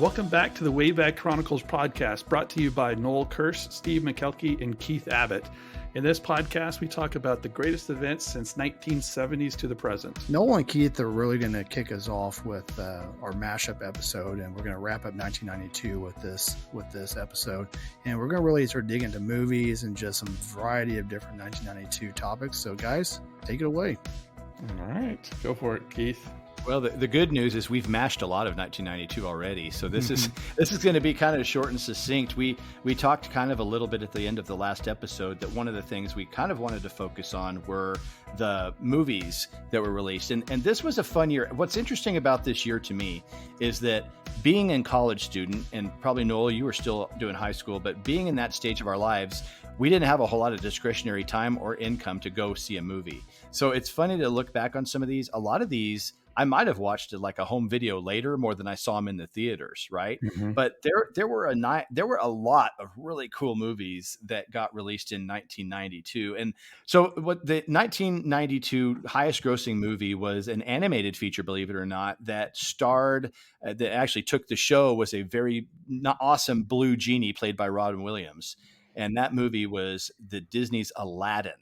Welcome back to the Wayback Chronicles podcast, brought to you by Noel Kirsch, Steve McKelkey, and Keith Abbott. In this podcast, we talk about the greatest events since 1970s to the present. Noel and Keith are really going to kick us off with our mashup episode, and we're going to wrap up 1992 with this episode. And we're going to really sort of dig into movies and just some variety of different 1992 topics. So, guys, take it away. All right, go for it, Keith. Well, the good news is we've mashed a lot of 1992 already, so this is going to be kind of short and succinct. We talked kind of a little bit at the end of the last episode that one of the things we kind of wanted to focus on were the movies that were released, and this was a fun year. What's interesting about this year to me is that being a college student, and probably Noel, you were still doing high school, but being in that stage of our lives, we didn't have a whole lot of discretionary time or income to go see a movie. So it's funny to look back on some of these. A lot of these I might have watched it like a home video later more than I saw them in the theaters, right? Mm-hmm. But there were a lot of really cool movies that got released in 1992. And so what the 1992 highest grossing movie was an animated feature, believe it or not, that starred, that actually took the show, was a very awesome blue genie played by Robin Williams. And that movie was the Disney's Aladdin.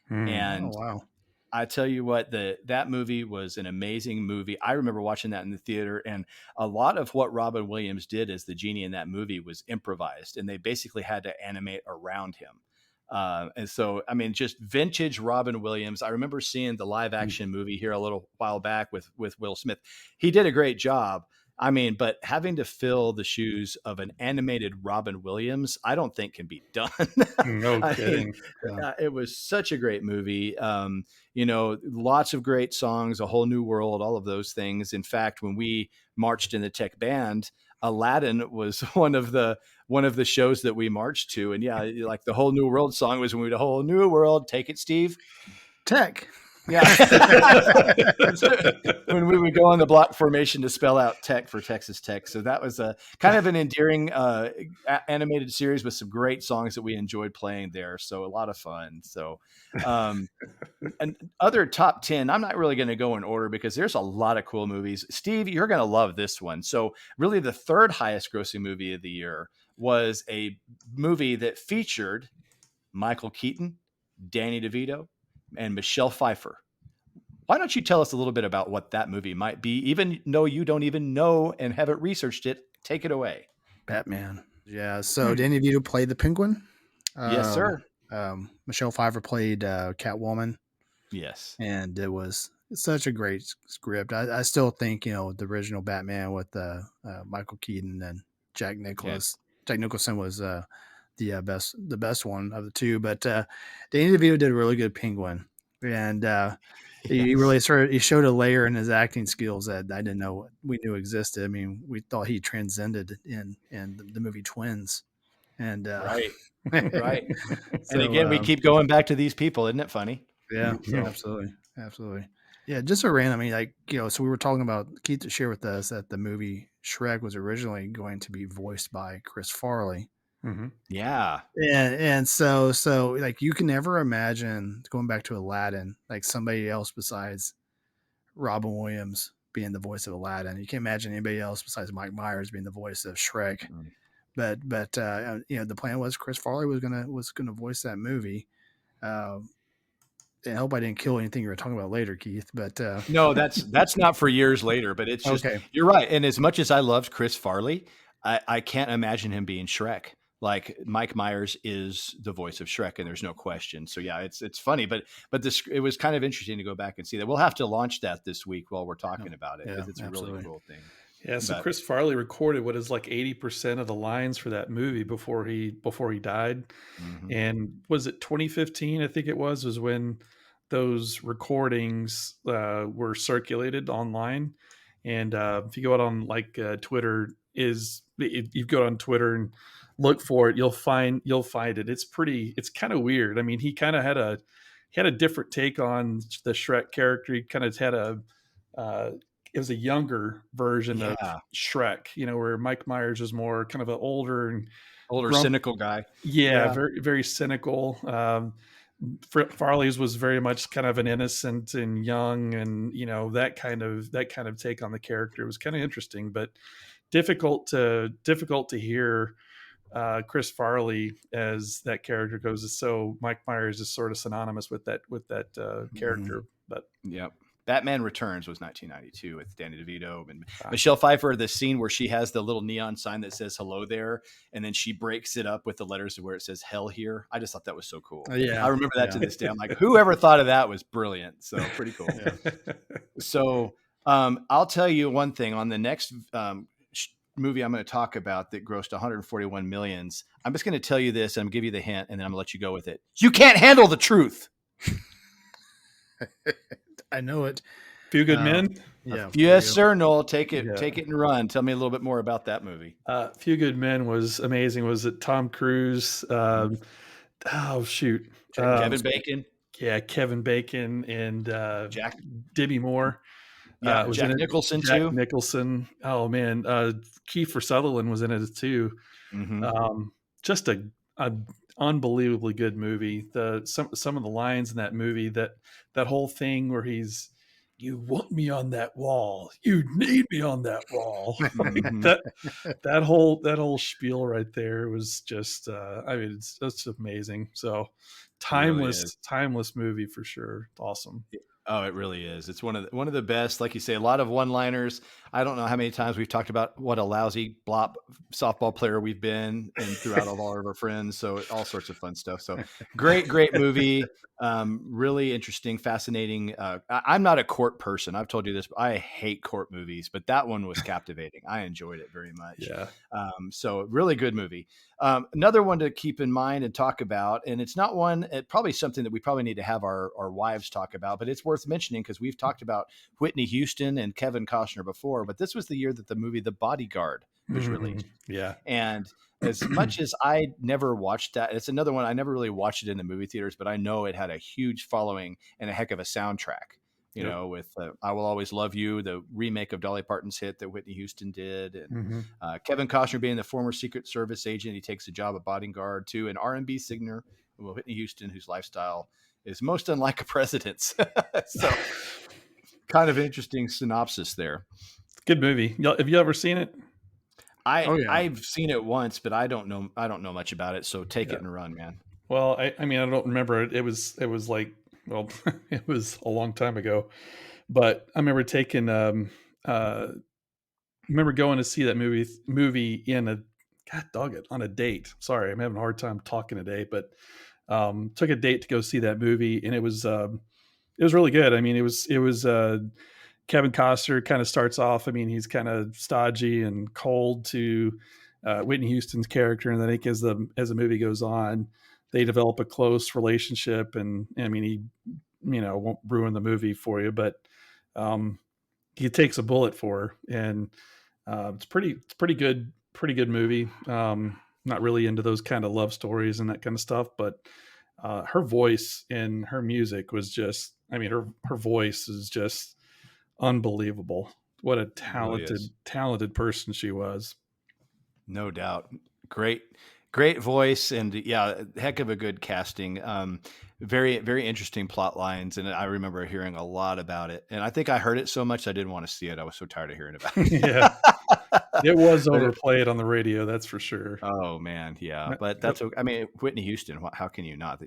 And oh, wow. I tell you what, that movie was an amazing movie. I remember watching that in the theater, and a lot of what Robin Williams did as the genie in that movie was improvised, and they basically had to animate around him. And so, I mean, just vintage Robin Williams. I remember seeing the live action movie here a little while back with Will Smith. He did a great job. I mean, but having to fill the shoes of an animated Robin Williams, I don't think can be done. No kidding. It was such a great movie. Lots of great songs, A Whole New World, all of those things. In fact, when we marched in the tech band, Aladdin was one of the shows that we marched to. And yeah, like the Whole New World song was when we did A Whole New World. Take it, Steve. Tech. Yeah. When we would go on the block formation to spell out tech for Texas Tech. So that was a kind of an endearing animated series with some great songs that we enjoyed playing there. So a lot of fun. So and other top 10, I'm not really going to go in order because there's a lot of cool movies. Steve, you're going to love this one. So really the third highest grossing movie of the year was a movie that featured Michael Keaton, Danny DeVito, and Michelle Pfeiffer. Why don't you tell us a little bit about what that movie might be, even though you don't even know and haven't researched it? Take it away. Batman. Yeah. So Danny DeVito played the Penguin. Yes, sir. Michelle Pfeiffer played Catwoman. Yes. And it was such a great script. I still think, the original Batman with Michael Keaton and Jack Nicholson. Yeah. Jack Nicholson was the best one of the two, but Danny DeVito did a really good Penguin, and he really he showed a layer in his acting skills that I didn't know we knew existed. I mean, we thought he transcended in the movie Twins, and right. So, and again, we keep going back to these people, isn't it funny? Yeah, absolutely. Yeah, just a random. So we were talking about, Keith to share with us that the movie Shrek was originally going to be voiced by Chris Farley. Mm-hmm. Yeah. And so like you can never imagine, going back to Aladdin, like somebody else besides Robin Williams being the voice of Aladdin. You can't imagine anybody else besides Mike Myers being the voice of Shrek. Mm-hmm. But the plan was Chris Farley was gonna voice that movie. I hope I didn't kill anything you were talking about later, Keith. But no, that's not for years later. But it's just okay. You're right. And as much as I loved Chris Farley, I can't imagine him being Shrek. Like Mike Myers is the voice of Shrek, and there's no question. So yeah, it's funny, but it was kind of interesting to go back and see that. We'll have to launch that this week while we're talking about it because it's absolutely. A really cool thing. Yeah, so Chris Farley recorded what is like 80% of the lines for that movie before he died. Mm-hmm. And was it 2015? I think it was when those recordings were circulated online. And if you go out on Twitter, you go on Twitter and look for it, you'll find it. It's kind of weird. I mean, he kind of had a different take on the Shrek character. He kind of had it was a younger version of Shrek, where Mike Myers was more kind of an older cynical guy. Yeah, very, very cynical. Farley's was very much kind of an innocent and young, and that kind of take on the character was kind of interesting. But difficult to hear Chris Farley as that character goes. So Mike Myers is sort of synonymous with that character. But Yep. Batman Returns was 1992 with Danny DeVito and Michelle Pfeiffer. The scene where she has the little neon sign that says "Hello there," and then she breaks it up with the letters where it says "Hell here." I just thought that was so cool. Yeah, I remember that to this day. I'm like, whoever thought of that was brilliant. So pretty cool. So I'll tell you one thing on the next movie I'm going to talk about that grossed 141 millions. I'm just going to tell you this, and I'm going to give you the hint, and then I'm going to let you go with it. You can't handle the truth. I know it. Few Good Men. Yeah. Yes, sir. Noel, take it and run. Tell me a little bit more about that movie. Few Good Men was amazing. Was it Tom Cruise? Oh shoot, Kevin Bacon. Yeah, Kevin Bacon and Jack Demi Moore. Yeah, was Jack Nicholson Jack too. Nicholson. Oh man, Kiefer Sutherland was in it too. Just a unbelievably good movie. Some of the lines in that movie, that whole thing where he's, "You want me on that wall, you need me on that wall." that whole spiel right there was just I mean, it's amazing. So timeless movie for sure. Awesome. Oh, it really is. It's one of the best. Like you say, a lot of one-liners. I don't know how many times we've talked about what a lousy blop softball player we've been, and throughout all of our friends. So all sorts of fun stuff. So great movie. Really interesting, fascinating. I'm not a court person. I've told you this, but I hate court movies, but that one was captivating. I enjoyed it very much. Yeah. So really good movie. Another one to keep in mind and talk about, and it's not one, probably something that we probably need to have our wives talk about, but it's worth mentioning because we've talked about Whitney Houston and Kevin Costner before, but this was the year that the movie The Bodyguard was released. Yeah. And as much as I never watched that, it's another one, I never really watched it in the movie theaters, but I know it had a huge following and a heck of a soundtrack. You know, with I Will Always Love You, the remake of Dolly Parton's hit that Whitney Houston did. And Kevin Costner being the former Secret Service agent, he takes a job at Bodyguard too. An R&B singer, Whitney Houston, whose lifestyle is most unlike a president's. So kind of interesting synopsis there. Good movie. Have you ever seen it? I've seen it once, but I don't know much about it. So take it and run, man. Well, I mean, I don't remember it. It was like, well, it was a long time ago, but I remember remember going to see that movie on a date. Sorry, I'm having a hard time talking today, but took a date to go see that movie, and it was really good. I mean, it was Kevin Costner kind of starts off. I mean, he's kind of stodgy and cold to Whitney Houston's character, and then I think as the movie goes on, they develop a close relationship. And I mean, he, won't ruin the movie for you, but he takes a bullet for her, and it's pretty good movie. Not really into those kind of love stories and that kind of stuff, but her voice and her music was just, I mean, her voice is just unbelievable. What a talented person she was. No doubt. Great voice, and heck of a good casting. Very, very interesting plot lines, and I remember hearing a lot about it. And I think I heard it so much I didn't want to see it. I was so tired of hearing about it. Yeah, it was overplayed on the radio, that's for sure. Oh man, yeah. But that's, I mean, Whitney Houston. How can you not?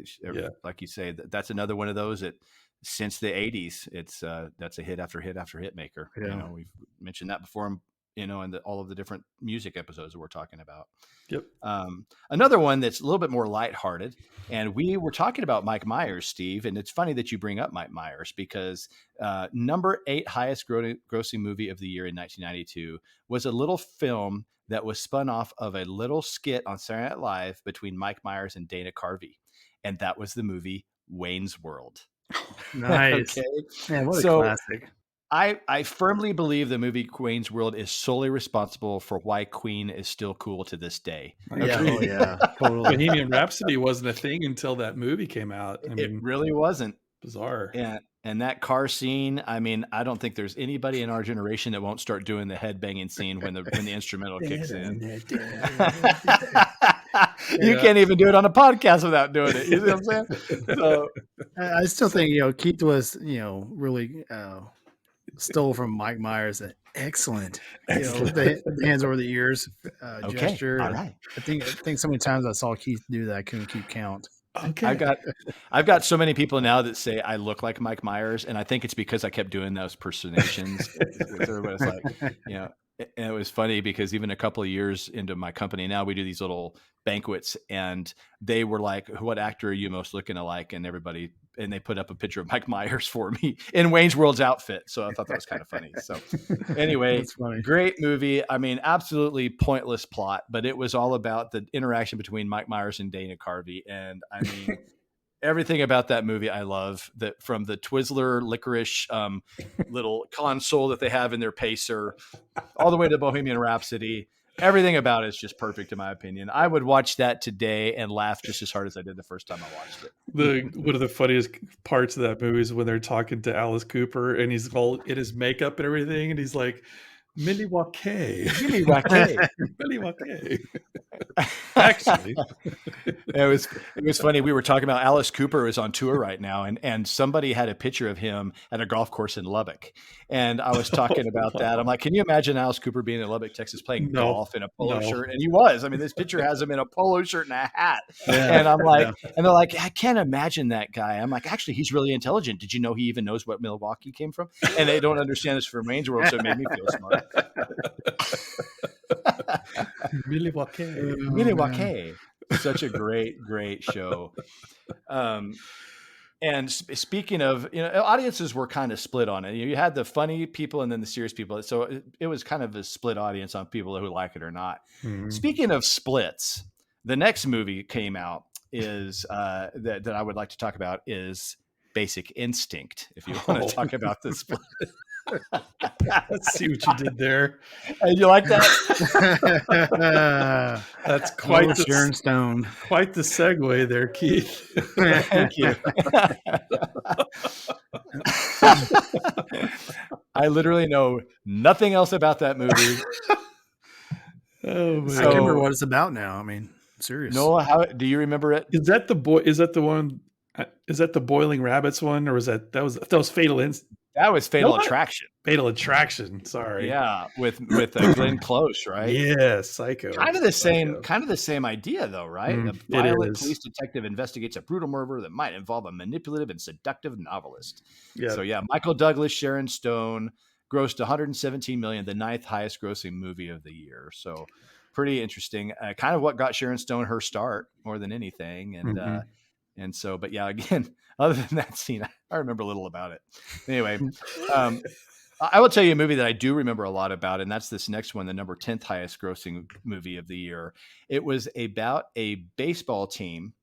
Like you say, that's another one of those that since the '80s, it's that's a hit after hit after hit maker. Yeah. We've mentioned that before. In all of the different music episodes that we're talking about. Yep. Another one that's a little bit more lighthearted, and we were talking about Mike Myers, Steve, and it's funny that you bring up Mike Myers because number 8 highest grossing movie of the year in 1992 was a little film that was spun off of a little skit on Saturday Night Live between Mike Myers and Dana Carvey, and that was the movie Wayne's World. Nice. Okay. Man, what a classic. I firmly believe the movie Wayne's World is solely responsible for why Queen is still cool to this day. Yeah, totally. Bohemian Rhapsody wasn't a thing until that movie came out. I mean, it really wasn't. Bizarre. And that car scene, I mean, I don't think there's anybody in our generation that won't start doing the headbanging scene when the instrumental kicks in. You can't even do it on a podcast without doing it. You see what I'm saying? So I still think, Keith was, really stole from Mike Myers. Excellent. Excellent. The hands over the ears Okay. gesture. All right. I think so many times I saw Keith do that, I couldn't keep count. Okay. I've got so many people now that say I look like Mike Myers, and I think it's because I kept doing those personations with everybody's like, and it was funny because even a couple of years into my company now, we do these little banquets, and they were like, "What actor are you most looking alike?" And they put up a picture of Mike Myers for me in Wayne's World's outfit. So I thought that was kind of funny. So anyway, great movie. I mean, absolutely pointless plot, but it was all about the interaction between Mike Myers and Dana Carvey. And I mean, everything about that movie I love. That from the Twizzler licorice little console that they have in their pacer, all the way to Bohemian Rhapsody. Everything about it is just perfect in my opinion. I would watch that today and laugh just as hard as I did the first time I watched it. One of the funniest parts of that movie is when they're talking to Alice Cooper and he's all in his makeup and everything, and he's like, Milwaukee. Milwaukee. Actually, it was funny. We were talking about Alice Cooper is on tour right now, and somebody had a picture of him at a golf course in Lubbock, and I was talking about that. I'm like, can you imagine Alice Cooper being in Lubbock, Texas, playing golf in a polo shirt? And he was. I mean, this picture has him in a polo shirt and a hat, and I'm like, and they're like, I can't imagine that guy. I'm like, actually, he's really intelligent. Did you know he even knows what Milwaukee came from? And they don't understand this from Wayne's World, so it made me feel smart. Milwaukee. Such a great show. And speaking of, audiences were kind of split on it. You had the funny people and then the serious people. So it was kind of a split audience on people who like it or not. Mm-hmm. Speaking of splits, the next movie came out is that I would like to talk about is Basic Instinct. If you want to talk about the split. Let's see what you did there. And you like that? That's quite the Sharon Stone. Quite the segue there, Keith. Thank you. I literally know nothing else about that movie. I can't remember what it's about now. I mean, serious. Noah, how do you remember it? Is that the one? Is that the Boiling Rabbits one, or was that was Fatal Instinct? That was Fatal Attraction. Fatal Attraction. Sorry. Yeah, with Glenn Close, right? Yeah, Psycho. Kind of the same idea, though, right? A violent police detective investigates a brutal murder that might involve a manipulative and seductive novelist. Yeah. So Michael Douglas, Sharon Stone, grossed $117 million, the 9th highest grossing movie of the year. So pretty interesting. Kind of what got Sharon Stone her start more than anything, and. And so, but again, other than that scene, I remember little about it. Anyway, I will tell you a movie that I do remember a lot about, and that's this next one, the number 10th highest grossing movie of the year. It was about a baseball team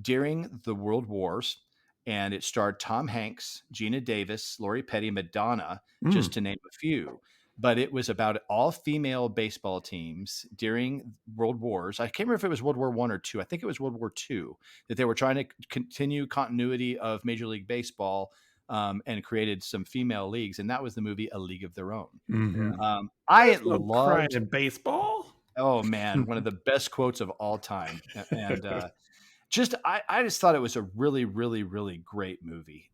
during the World Wars, and it starred Tom Hanks, Gina Davis, Lori Petty, Madonna, just to name a few. But it was about all-female baseball teams during World Wars. I can't remember if it was World War I or II. I think it was World War II, that they were trying to continue continuity of Major League Baseball and created some female leagues. And that was the movie A League of Their Own. Mm-hmm. I loved in baseball. Oh, man. One of the best quotes of all time. And I just thought it was a really, really, really great movie.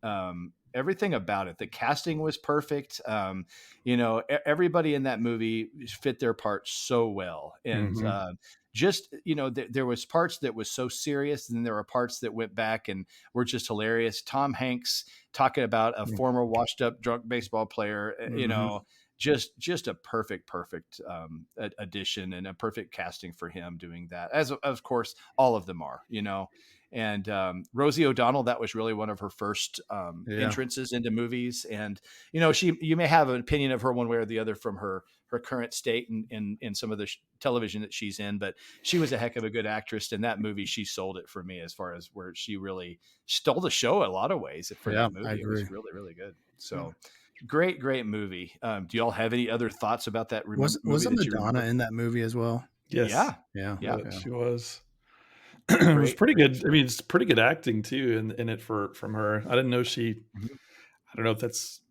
Everything about it, the casting was perfect. Everybody in that movie fit their part so well. And there was parts that was so serious, and then there were parts that went back and were just hilarious. Tom Hanks talking about a former washed up drunk baseball player, just a perfect addition and a perfect casting for him doing that, as of course all of them are, and Rosie O'Donnell, that was really one of her first entrances into movies. And you may have an opinion of her one way or the other from her current state in some of the television that she's in, but she was a heck of a good actress. In that movie, she sold it for me as far as where she really stole the show in a lot of ways for that movie. It was really, really good. So great movie. Do y'all have any other thoughts about that movie? Wasn't Madonna in that movie as well? Yes. Yeah. She was. It was pretty good. I mean, it's pretty good acting too in it from her. I didn't know she. I don't know if that's.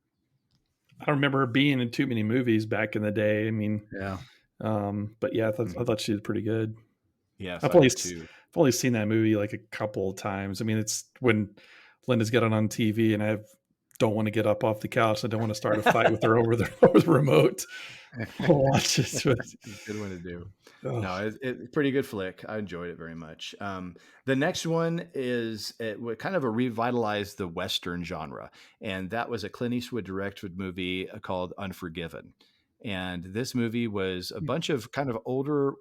I don't remember her being in too many movies back in the day. I mean, but I thought she did pretty good. Yeah, I've only seen that movie like a couple of times. I mean, it's when Linda's got it on TV, and I have don't want to get up off the couch. I don't want to start a fight with her over the, over the remote. I'll watch it. Good one to do. Oh. No, it's pretty good flick. I enjoyed it very much. The next one is kind of a revitalized the Western genre, and that was a Clint Eastwood directed movie called Unforgiven. And this movie was a bunch of kind of older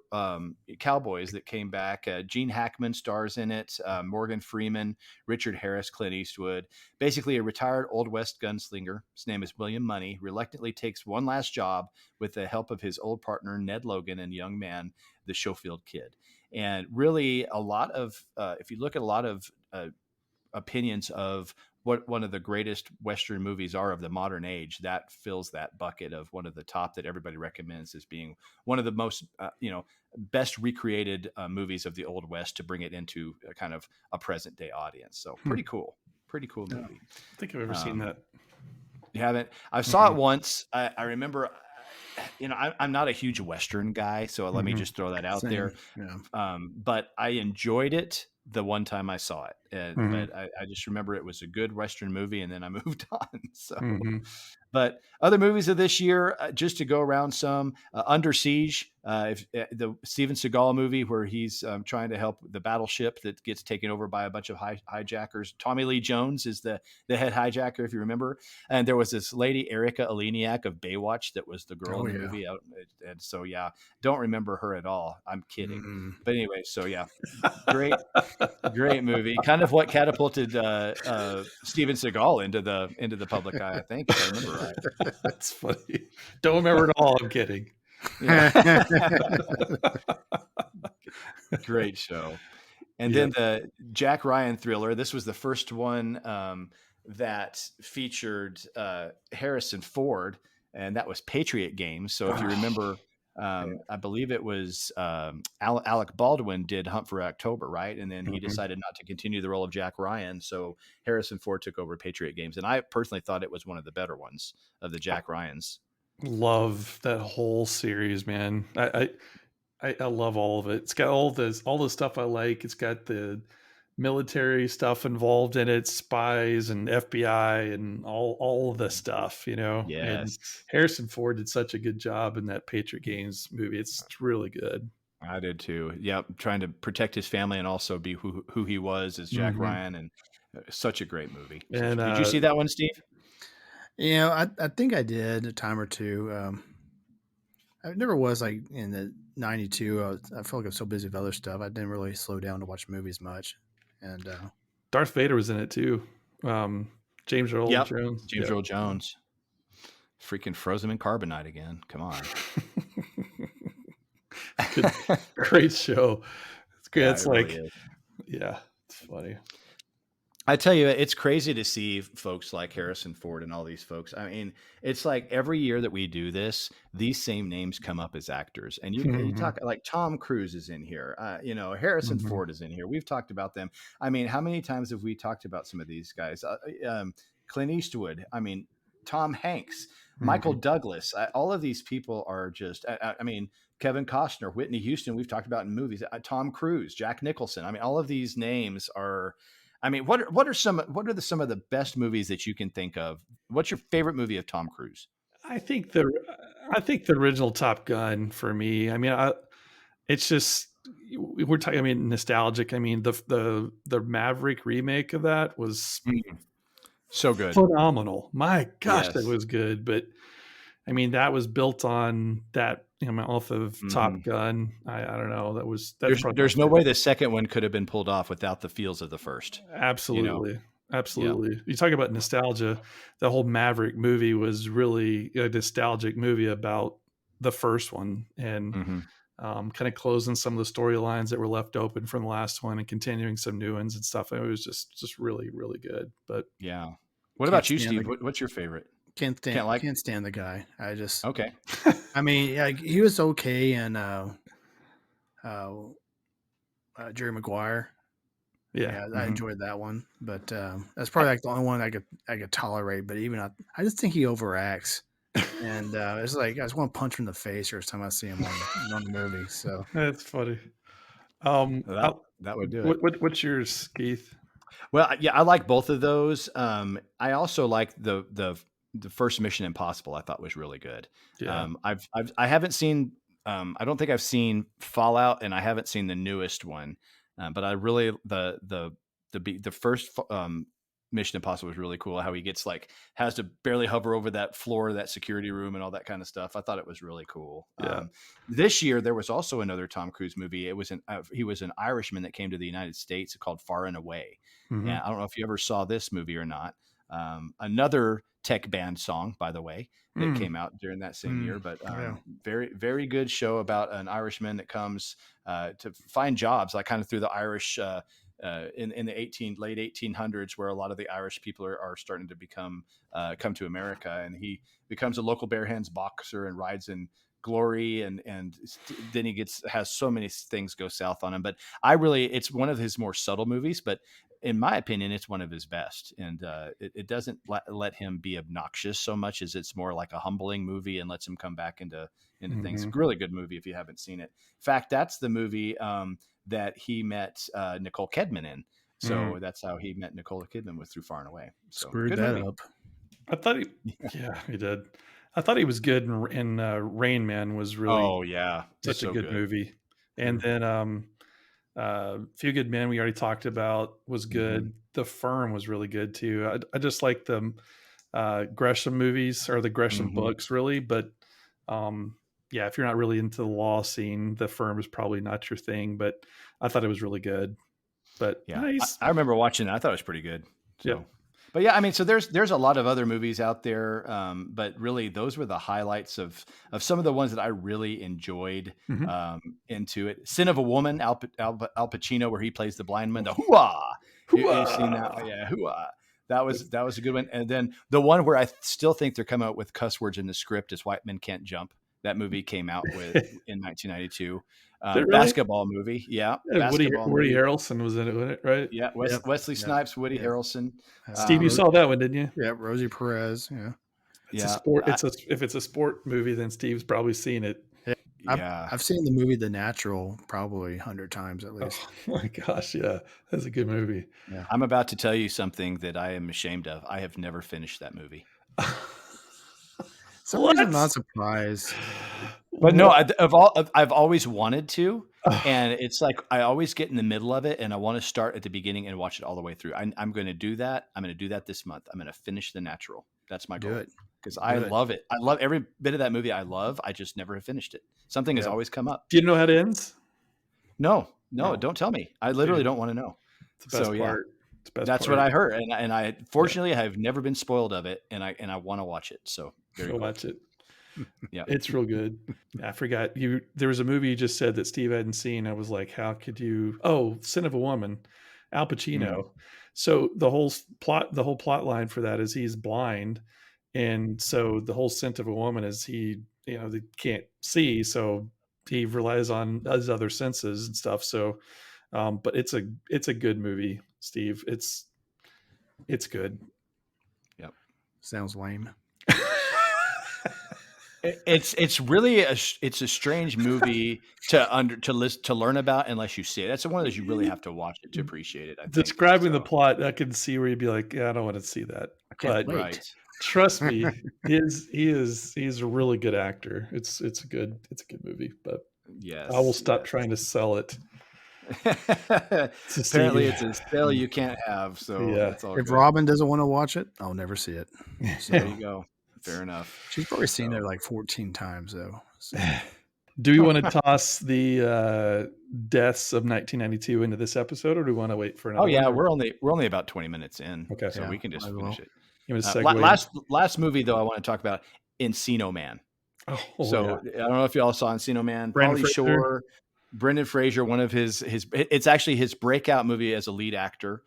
cowboys that came back. Gene Hackman stars in it, Morgan Freeman, Richard Harris, Clint Eastwood. Basically, a retired Old West gunslinger. His name is William Money. Reluctantly takes one last job with the help of his old partner, Ned Logan, and young man, the Schofield Kid. And really, a lot of, if you look at a lot of opinions of what one of the greatest Western movies are of the modern age, that fills that bucket of one of the top that everybody recommends as being one of the most, best recreated movies of the Old West to bring it into a kind of a present day audience. So pretty cool movie. I think I've ever seen that. You haven't? I saw it once. I remember, I'm not a huge Western guy, so let me just throw that out there. Yeah. But I enjoyed it the one time I saw it. But I just remember it was a good Western movie, and then I moved on. So, but other movies of this year, just to go around some, Under Siege, the Steven Seagal movie where he's trying to help the battleship that gets taken over by a bunch of hijackers. Tommy Lee Jones is the head hijacker, if you remember. And there was this lady, Erica Eleniak of Baywatch, that was the girl in the movie. And so, yeah, don't remember her at all. I'm kidding. But anyway, so yeah, great movie. Kind of what catapulted Steven Seagal into the public eye, I think, if I remember right. That's funny. Don't remember it all. I'm kidding. Yeah. Great show. And then the Jack Ryan thriller. This was the first one that featured Harrison Ford, and that was Patriot Games. So if you remember, I believe it was Alec Baldwin did Hunt for October, right? And then he decided not to continue the role of Jack Ryan. So Harrison Ford took over Patriot Games. And I personally thought it was one of the better ones of the Jack Ryans. Love that whole series, man. I love all of it. It's got all the stuff I like. It's got the military stuff involved in it, spies and FBI and all of the stuff, Yes. And Harrison Ford did such a good job in that Patriot Games movie. It's really good. I did too. Yep, trying to protect his family and also be who he was as Jack Ryan, and such a great movie. And did you see that one, Steve? I think I did a time or two. I never was like in the 92. I feel like I'm so busy with other stuff. I didn't really slow down to watch movies much. And Darth Vader was in it too. James Earl Jones. James Earl Jones. Freaking froze him in carbonite again. Come on. Great show. It's good. Yeah, it's really like, yeah, it's funny. I tell you, it's crazy to see folks like Harrison Ford and all these folks. I mean, it's like every year that we do this, these same names come up as actors. And you talk like Tom Cruise is in here. Harrison Ford is in here. We've talked about them. I mean, how many times have we talked about some of these guys? Clint Eastwood. I mean, Tom Hanks, Michael Douglas. All of these people are just, I mean, Kevin Costner, Whitney Houston, we've talked about in movies, Tom Cruise, Jack Nicholson. I mean, all of these names are, I mean, what are some of the best movies that you can think of? What's your favorite movie of Tom Cruise? I think the original Top Gun for me. I mean, it's just we're talking. I mean, nostalgic. I mean, the Maverick remake of that was so good, phenomenal. My gosh, that was good. But I mean, that was built on that off of Top Gun. I don't know. There's no way the second one could have been pulled off without the feels of the first. Absolutely. Absolutely. You talk about nostalgia. The whole Maverick movie was really a nostalgic movie about the first one and kind of closing some of the storylines that were left open from the last one and continuing some new ones and stuff. It was just really, really good. But yeah. What about you, Steve? What's your favorite? Can't stand the guy. I just okay. I mean, he was okay in Jerry Maguire. Yeah, I enjoyed that one, but that's probably like the only one I could tolerate. But even I just think he overacts, and it's like I just want to punch him in the face every time I see him on the movie. So that's funny. That would do it. What's yours, Keith? Well, yeah, I like both of those. I also like the first Mission Impossible. I thought was really good. Yeah. I haven't seen. I don't think I've seen Fallout, and I haven't seen the newest one. But I really the first Mission Impossible was really cool. How he gets like has to barely hover over that floor of that security room and all that kind of stuff. I thought it was really cool. Yeah. This year there was also another Tom Cruise movie. It was he was an Irishman that came to the United States called Far and Away. Hmm. And I don't know if you ever saw this movie or not. Another tech band song, by the way, that came out during that same year. But Yeah. very, very good show about an Irishman that comes to find jobs, like kind of through the Irish in the late 1800s, where a lot of the Irish people are starting to come to America, and he becomes a local bare hands boxer and rides in glory, and then he has so many things go south on him. But it's one of his more subtle movies, but in my opinion, it's one of his best, and it doesn't let him be obnoxious so much as it's more like a humbling movie and lets him come back into things. Really good movie if you haven't seen it. In fact, that's the movie that he met Nicole Kidman in. So that's how he met Nicole Kidman, was through Far and Away. So Screwed good that movie. up. I thought he did. I thought he was good in Rain Man was really such a good movie. And then Few Good Men we already talked about was good. The Firm was really good too. I just like the Gresham movies or the Gresham books really, but yeah, if you're not really into the law scene, The Firm is probably not your thing. But I thought it was really good. But yeah, nice. I remember watching it. I thought it was pretty good. So. Yeah. But yeah, I mean, so there's a lot of other movies out there, but really those were the highlights of some of the ones that I really enjoyed into it. Sin of a Woman, Al Pacino, where he plays the blind man, the hoo-ah. You've seen that? Yeah, hoo-ah. That was a good one. And then the one where I still think they're coming out with cuss words in the script is White Men Can't Jump. That movie came out in 1992. Really? Basketball movie, yeah. Woody Harrelson was in it, right? Yeah, Wesley Snipes, Woody Harrelson. Steve, you saw that one, didn't you? Yeah, Rosie Perez. Yeah, it's a sport. If it's a sport movie, then Steve's probably seen it. Yeah, I've seen the movie The Natural probably 100 times at least. Oh my gosh, yeah, that's a good movie. Yeah. I'm about to tell you something that I am ashamed of. I have never finished that movie. Some reason I'm not surprised. But no, I've always wanted to, and it's like I always get in the middle of it, and I want to start at the beginning and watch it all the way through. I'm going to do that. I'm going to do that this month. I'm going to finish The Natural. That's my goal. Because I love it. I love every bit of that movie. I love. I just never have finished it. Something has always come up. Do you know how it ends? No, don't tell me. I literally don't want to know. It's the best part. That's what I heard, and I fortunately have never been spoiled of it, and I want to watch it. So go watch it. Yeah, it's real good. I forgot there was a movie you just said that Steve hadn't seen. I was like, how could you? Oh, Sin of a Woman, Al Pacino. So the whole plot line for that is he's blind, and so the whole scent of a woman is they can't see, so he relies on his other senses and stuff. So, but it's a good movie, Steve. It's good. Yep. Sounds lame. It's really a strange movie to learn about unless you see it. That's one of those you really have to watch it to appreciate it. I think. Describing the plot, I can see where you'd be like, yeah, I don't want to see that. But trust me, he's a really good actor. It's a good movie. But I will stop trying to sell it. Apparently, it's a sale you can't have. So if good. Robin doesn't want to watch it, I'll never see it. So there you go. Fair enough. She's probably seen it like 14 times though. So. Do we want to toss the deaths of 1992 into this episode, or do we want to wait for another? Oh yeah, we're only about 20 minutes in. Okay, so we can just finish it. Last movie though, I want to talk about Encino Man. I don't know if you all saw Encino Man. Pauly Shore, Brendan Fraser, one of his it's actually his breakout movie as a lead actor.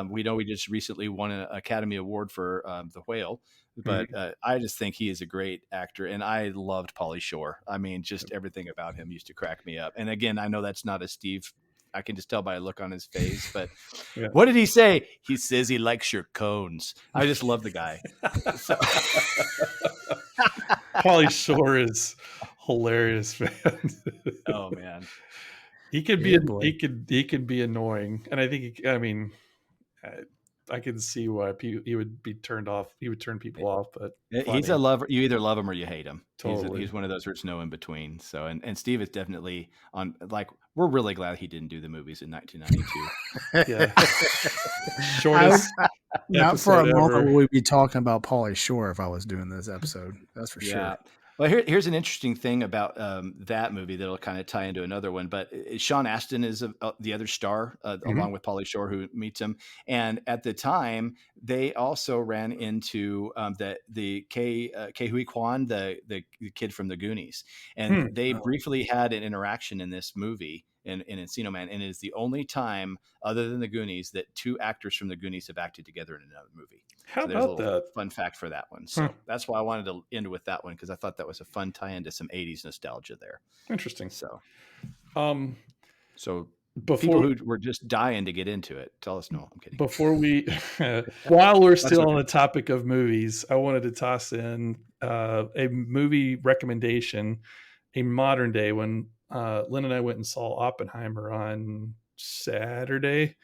We know he just recently won an Academy Award for The Whale, but I just think he is a great actor, and I loved Pauly Shore. I mean, just everything about him used to crack me up. And again, I know that's not a Steve. I can just tell by a look on his face, but what did he say? He says he likes your cones. I just love the guy. Pauly Shore is hilarious, man. Oh man. He could be he could be annoying, and I think I can see why he would be turned off. He would turn people off, but He's a funny, lover. You either love him or you hate him. totally. He's one of those there's no in between. So and Steve is definitely on. Like we're really glad he didn't do the movies in 1992. Yeah, I, shortest not for a episode moment ever. would we be talking about Pauly Shore if I was doing this episode. That's for sure. Yeah. Well, here's an interesting thing about that movie that'll kind of tie into another one. But Sean Astin is the other star, Mhm. along with Pauly Shore, who meets him. And at the time, they also ran into the Ke Huy Quan, the kid from the Goonies, and Hmm. they Oh, briefly had an interaction in this movie in Encino Man, and it is the only time, other than the Goonies, that two actors from the Goonies have acted together in another movie. How So there's a about little that? fun fact for that one. Huh. So that's why I wanted to end with that one because I thought that was a fun tie into some 80s nostalgia there. Interesting. So, Um, so people before who were just dying to get into it, tell us no. I'm kidding. before we, while we're That's still on okay. the topic of movies, I wanted to toss in a movie recommendation, a modern day one. Lynn and I went and saw Oppenheimer on Saturday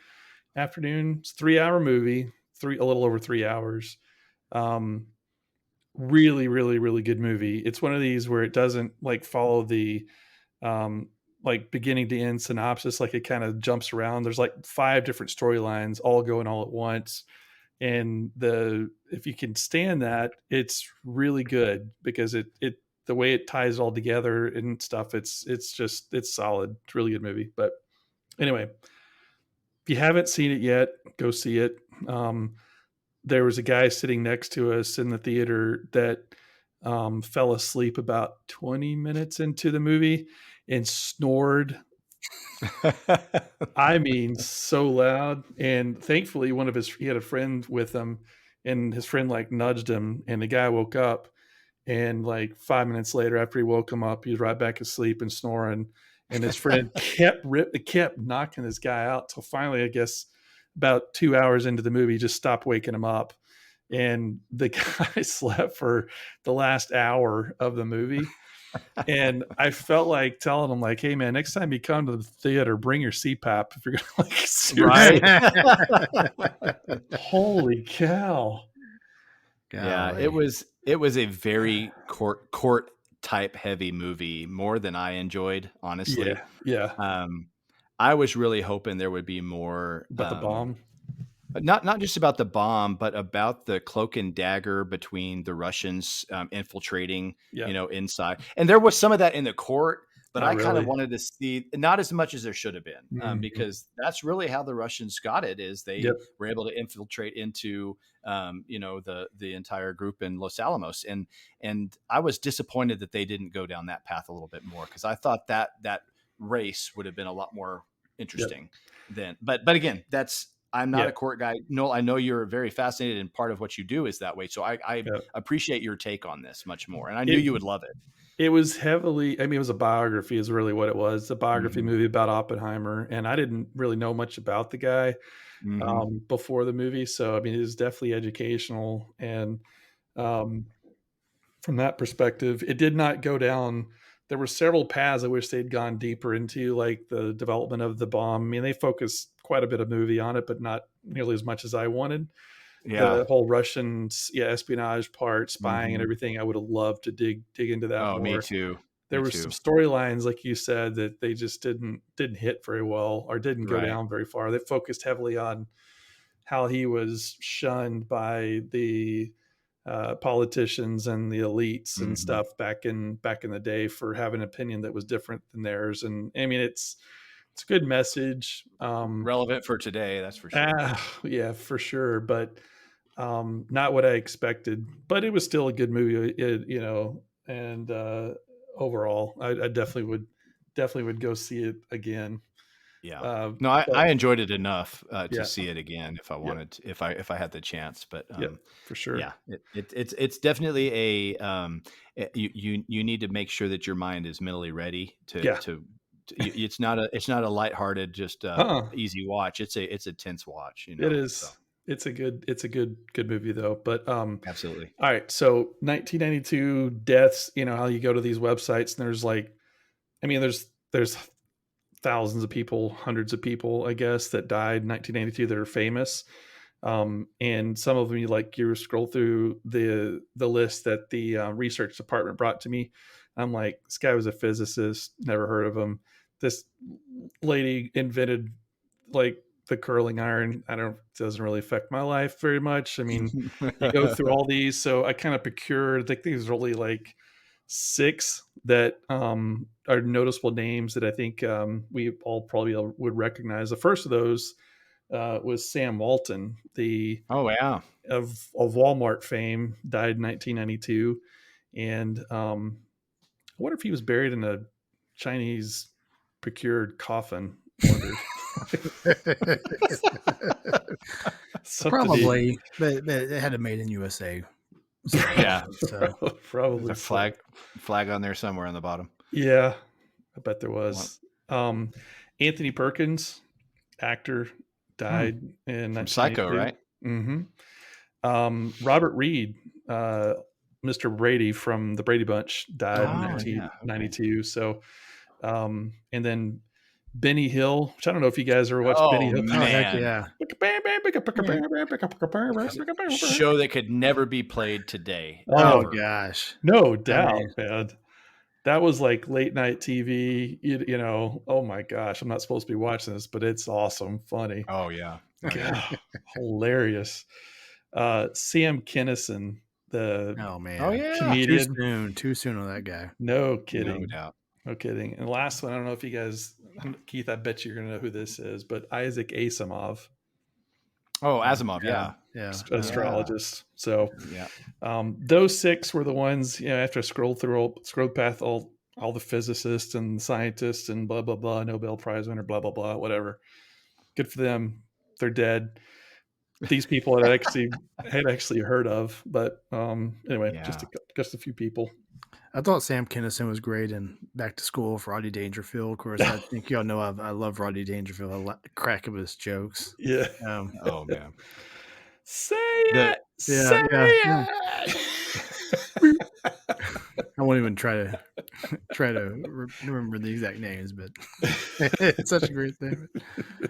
afternoon. It's a 3 hour movie, a little over 3 hours. Um, really, really, really good movie. It's one of these where it doesn't like follow the um, like beginning to end synopsis. Like it kind of jumps around. There's like 5 different storylines all going all at once. And if you can stand that, it's really good because it the way it ties it all together and stuff. It's solid. It's a really good movie. But anyway, if you haven't seen it yet, go see it. There was a guy sitting next to us in the theater that fell asleep about 20 minutes into the movie and snored. I mean, so loud. And thankfully, he had a friend with him, and his friend like nudged him, and the guy woke up. And like 5 minutes later, after he woke him up, he was right back asleep and snoring. And his friend kept knocking this guy out till finally, I guess, about 2 hours into the movie, he just stopped waking him up. And the guy slept for the last hour of the movie. And I felt like telling him, like, "Hey, man, next time you come to the theater, bring your CPAP if you're gonna like seriously." Right? Holy cow! Yeah, golly. it was a very court type heavy movie, more than I enjoyed, honestly. Yeah, yeah. Um, I was really hoping there would be more. But the bomb. Not just about the bomb, but about the cloak and dagger between the Russians infiltrating, Yeah, inside. And there was some of that in the court, but not I kind of really. wanted to see not as much as there should have been, Mhm. because that's really how the Russians got it. Is they Yep. were able to infiltrate into, the entire group in Los Alamos, and I was disappointed that they didn't go down that path a little bit more because I thought that race would have been a lot more Yep. interesting than. But again, that's I'm not Yeah. a court guy. No, I know you're very fascinated, and part of what you do is that way. So I Yep. appreciate your take on this much more, and I knew It you would love it. it was heavily. I mean, it was a biography, is really what it was. A biography Hmm. movie about Oppenheimer, and I didn't really know much about the guy Hmm. before the movie. So I mean, it was definitely educational, and um, from that perspective, it did not go down. There were several paths I wish they'd gone deeper into, like the development of the bomb. I mean, they focused quite a bit of movie on it, but not nearly as much as I wanted. Yeah. The whole Russian, espionage part, spying and Hmm. everything, I would have loved to dig into that Oh, me more. too. There Me were some too. storylines, like you said, that they just didn't hit very well or didn't go Right. down very far. They focused heavily on how he was shunned by the politicians and the elites and Hmm. stuff back in the day for having an opinion that was different than theirs. And I mean, it's a good message. Relevant for today, that's for sure. Yeah, for sure, but not what I expected. But it was still a good movie, and overall, I definitely would go see it again. Yeah. Uh, No, but I enjoyed it enough to yeah, see it again if I yep, wanted to, if I had the chance. But yep, for sure. yeah, it's definitely you need to make sure that your mind is mentally ready Yeah, it's not a lighthearted just uh-uh. easy watch. It's a tense watch, It So is. It's a good movie though. But absolutely. all right. So 1992 deaths. You know how you go to these websites and there's like, I mean, there's thousands of people, hundreds of people, I guess, that died in 1992 that are famous. And some of them, you scroll through the list that the research department brought to me. I'm like, this guy was a physicist, never heard of him. This lady invented like the curling iron. Doesn't really affect my life very much. I mean, you go through all these. So I kind of procured, I think these are only like 6 that are noticeable names that I think we all probably would recognize. The first of those was Sam Walton, the Oh yeah, of Walmart fame, died in 1992, and I wonder if he was buried in a Chinese procured coffin. I wonder. Probably, but it had a made in USA. Yeah, So probably a flag on there somewhere on the bottom. Yeah, I bet there was. Anthony Perkins, actor, died in From Psycho, 1992. right? Mm-hmm. Robert Reed, Mr. Brady from the Brady Bunch, died in 1992. So, and then Benny Hill, which I don't know if you guys ever watched Benny Hill. Oh, heck yeah. Show that could never be played today. Oh, ever. gosh. No doubt, man. That was like late night TV, you know. Oh my gosh, I'm not supposed to be watching this, but it's awesome, funny. Oh yeah, God, hilarious. Sam Kinison, the comedian. Too soon on that guy. No kidding. No doubt. No kidding. And the last one, I don't know if you guys, Keith, I bet you're gonna know who this is, but Isaac Asimov. Oh, Asimov, yeah. Astrologist. So yeah, those 6 were the ones, after I scrolled past all the physicists and scientists and blah blah blah, Nobel Prize winner, blah blah blah, whatever. Good for them. They're dead. These people I had actually heard of, but anyway, just a few people. I thought Sam Kinison was great in Back to School for Rodney Dangerfield. Of course, I think y'all know I love Rodney Dangerfield. I like the crack of his jokes. Yeah. Oh man. Say it. Yeah. I won't even try to remember the exact names, but it's such a great thing.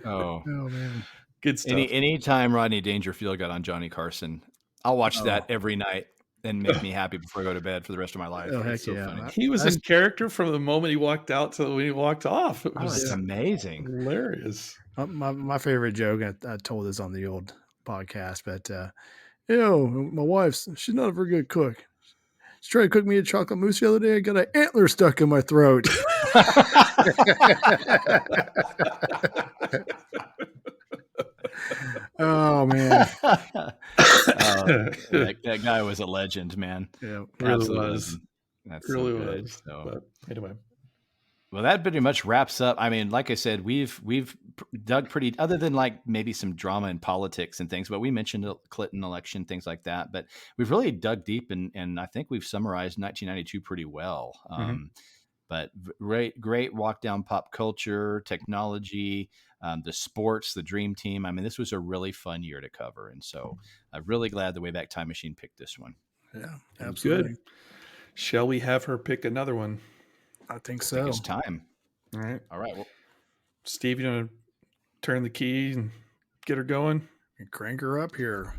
Oh man. Good stuff. Anytime Rodney Dangerfield got on Johnny Carson, I'll watch that every night and make me happy before I go to bed for the rest of my life. Oh, it's heck yeah. Funny. He was his character from the moment he walked out to when he walked off. It was amazing. Hilarious. My favorite joke, I told this on the old podcast, but my wife's, she's not a very good cook. She tried to cook me a chocolate mousse the other day. I got an antler stuck in my throat. Oh man, that guy was a legend, man. Yeah, really was. That's really so good. was. So. But anyway, well, that pretty much wraps up. I mean, like I said, we've dug pretty, other than like maybe some drama in politics and things, but we mentioned the Clinton election, things like that. But we've really dug deep, and I think we've summarized 1992 pretty well. But great walk down pop culture, technology, the sports, the dream team. I mean, this was a really fun year to cover. And so I'm really glad the Wayback Time Machine picked this one. Yeah, absolutely. Good. Shall we have her pick another one? I think so. It's time. All right. Well, Steve, you want to turn the key and get her going? And crank her up here.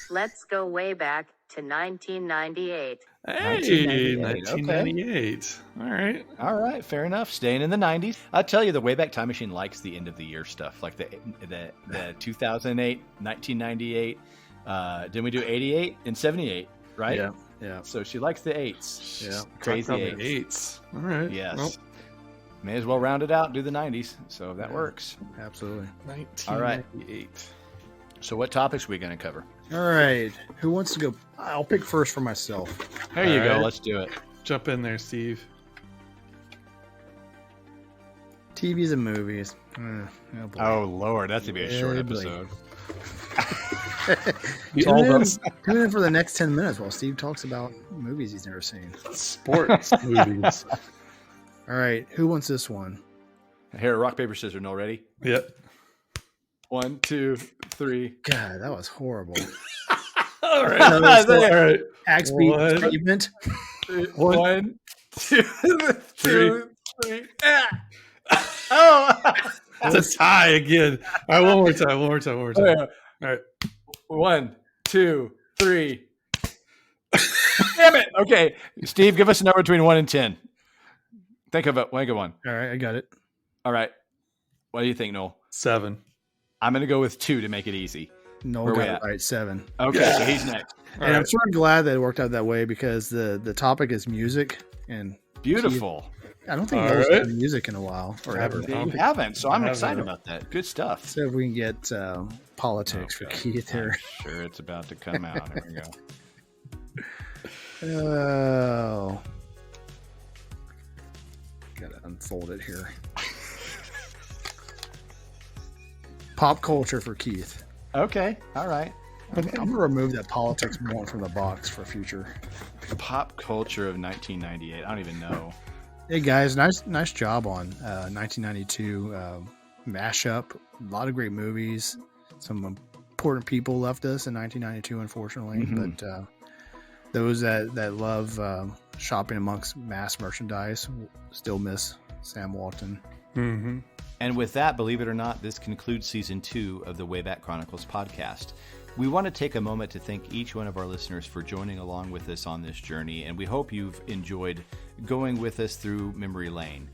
Let's go way back to 1998. Hey, 1998. Okay. All right. Fair enough. Staying in the 90s. I'll tell you, the Wayback Time Machine likes the end of the year stuff, like the 2008, 1998. Didn't we do 88 and 78, right? Yeah. So she likes the 8s. Yeah. Crazy 8s. All right. Yes. Well, may as well round it out and do the 90s. So that works. Absolutely. 1998. All right. So what topics are we going to cover? All right. Who wants to go? I'll pick first for myself. There you go. Let's do it. Jump in there, Steve. TVs and movies. Oh Lord, that's going to be a short episode. Tune in for the next 10 minutes while Steve talks about movies he's never seen. Sports movies. All right, who wants this one? Here, rock, paper, scissors. No, ready? Yep. 1, 2, 3. God, that was horrible. All right. All right. Axe beat statement. 1, 2, 3. Oh, it's a tie again. All right, one more time. All right. 1, 2, 3. Damn it. Okay. Steve, give us a number between 1 and 10. Think of it. One good one. All right, I got it. All right. What do you think, Noel? 7. I'm going to go with 2 to make it easy. Noel got it right, 7. Okay, so he's next. And I'm sort of glad that it worked out that way because the topic is music. And beautiful. I don't think Noel's done music in a while or ever. You haven't, so I'm excited about that. Good stuff. So if we can get politics for Keith here. I'm sure it's about to come out. Here we go. Oh. Gotta unfold it here. Pop culture for Keith. Okay, all right. I'm going to remove that politics one from the box for future. Pop culture of 1998. I don't even know. Hey guys, nice job on 1992 mashup. A lot of great movies. Some important people left us in 1992, unfortunately. But those that love shopping amongst mass merchandise still miss Sam Walton. Mm-hmm. And with that, believe it or not, this concludes season 2 of the Wayback Chronicles podcast. We want to take a moment to thank each one of our listeners for joining along with us on this journey, and we hope you've enjoyed going with us through memory lane.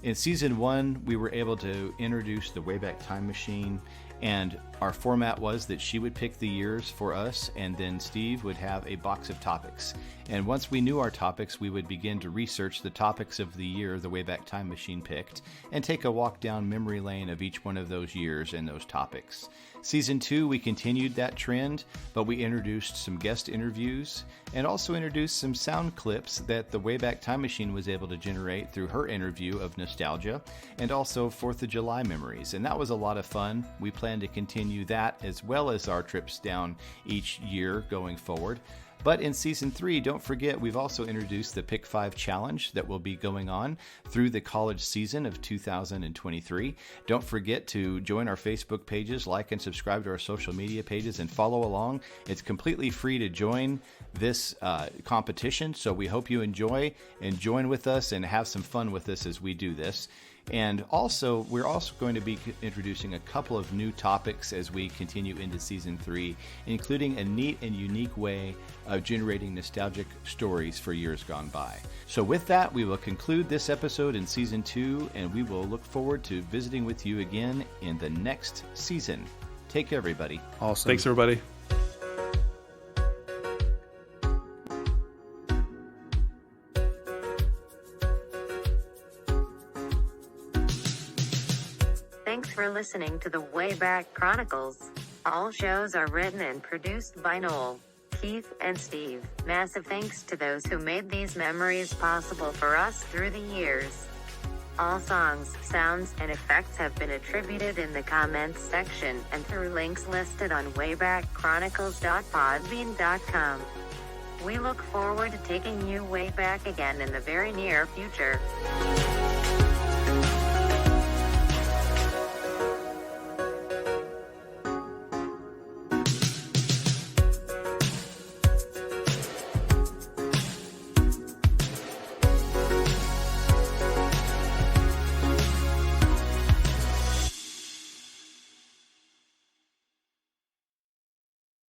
In season 1, we were able to introduce the Wayback Time Machine, and our format was that she would pick the years for us, and then Steve would have a box of topics. And once we knew our topics, we would begin to research the topics of the year the Wayback Time Machine picked, and take a walk down memory lane of each one of those years and those topics. Season 2, we continued that trend, but we introduced some guest interviews and also introduced some sound clips that the Wayback Time Machine was able to generate through her interview of nostalgia and also 4th of July memories. And that was a lot of fun. We plan to continue that as well as our trips down each year going forward. But in season 3, don't forget, we've also introduced the Pick 5 Challenge that will be going on through the college season of 2023. Don't forget to join our Facebook pages, like and subscribe to our social media pages, and follow along. It's completely free to join this competition, so we hope you enjoy and join with us and have some fun with us as we do this. And also, we're also going to be introducing a couple of new topics as we continue into season 3, including a neat and unique way of generating nostalgic stories for years gone by. So with that, we will conclude this episode in season 2, and we will look forward to visiting with you again in the next season. Take care, everybody. Awesome. Thanks, everybody. Thanks for listening to the Wayback Chronicles. All shows are written and produced by Noel, Keith, and Steve. Massive thanks to those who made these memories possible for us through the years. All songs, sounds, and effects have been attributed in the comments section and through links listed on waybackchronicles.podbean.com. We look forward to taking you way back again in the very near future.